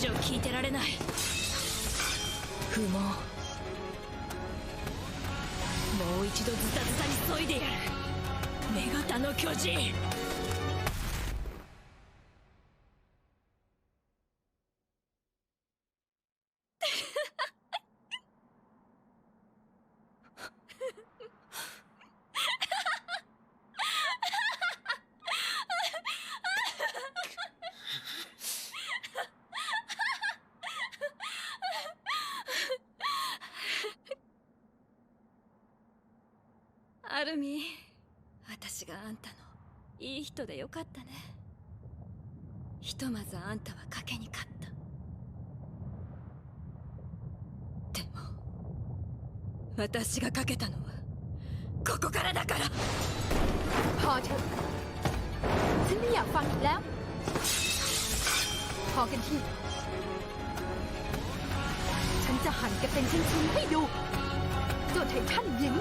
以上聞いてられない。不毛。もう一度ズタズタに削いでやる。女型の巨人。アルミ、私があんたのいい人でよかったね。ひとまずあんたは賭けに勝った。でも私が賭けたのはここからだから。พอเถอะฉันไม่อยากฟังอีกแล้วพอกันทีฉันจะหั่นแกเป็นชิ้นๆให้ดูเจ้าไททันหญิง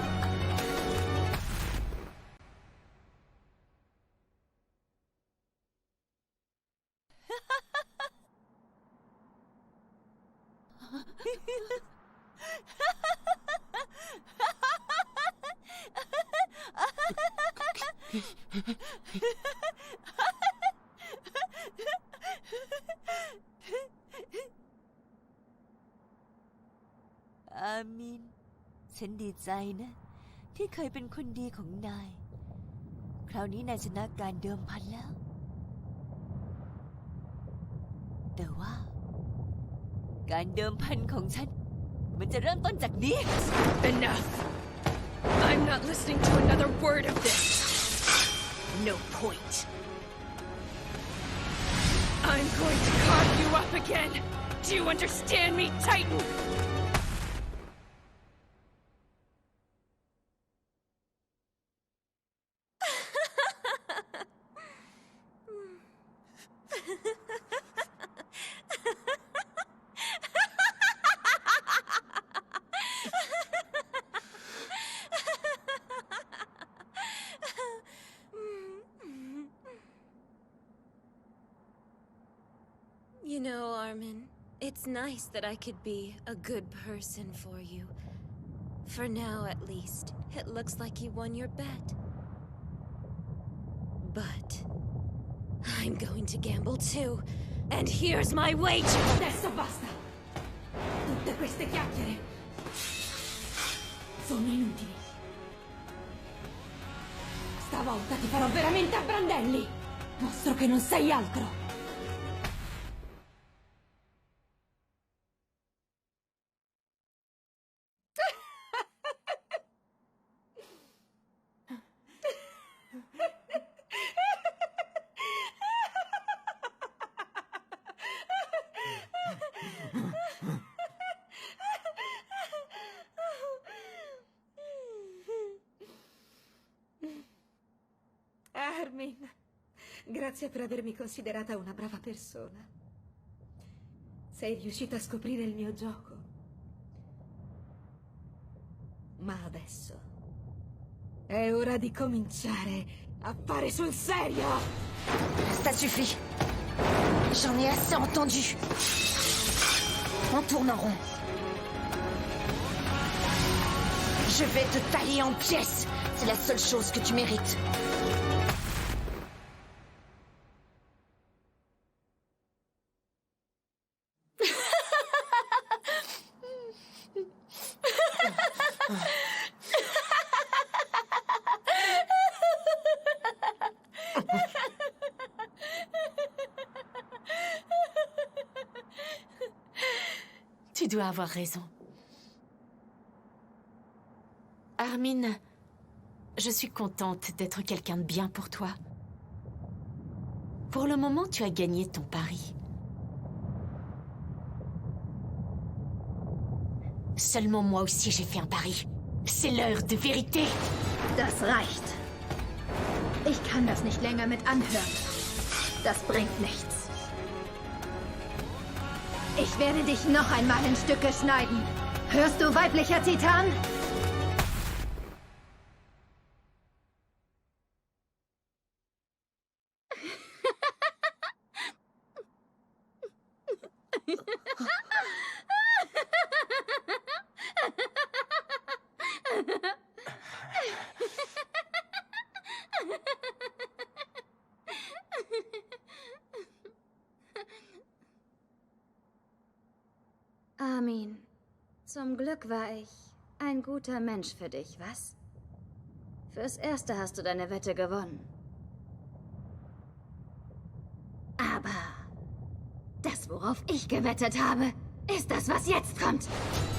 อามินฉันดีใจนะที่เคยเป็นคนดีของนายคราวนี้นายชนะการเดิมพันแล้วแต่ว่าการเดิมพันของฉันมันจะเริ่มต้นจากนี้ Enough. I'm not listening to another word of this. No point. I'm going to carve you up again. Do you understand me, Titan? You know, Armin, it's nice that I could be a good person for you. For now, at least, it looks like you won your bet. But I'm going to gamble too, and here's my wager! Adesso basta! Tutte queste chiacchiere sono inutili. Stavolta ti farò veramente a brandelli! Mostro che non sei altro! Armin, grazie per avermi considerata una brava persona. Sei riuscita a scoprire il mio gioco. Ma adesso è ora di cominciare a fare sul serio! Ça suffit. J'en ai assez entendu. On tourne en rond. Je vais te tailler en pièces. C'est la seule chose que tu mérites. Tu dois avoir raison. Armin, je suis contente d'être quelqu'un de bien pour toi. Pour le moment, tu as gagné ton pari. Seulement moi aussi j'ai fait un pari. C'est l'heure de vérité. Das reicht. Ich kann das nicht länger mit anhören. Das bringt nichts. Ich werde dich noch einmal in Stücke schneiden. Hörst du, weiblicher Titan? Armin, zum Glück war ich ein guter Mensch für dich, was? Fürs Erste hast du deine Wette gewonnen. Aber das, worauf ich gewettet habe, ist das, was jetzt kommt.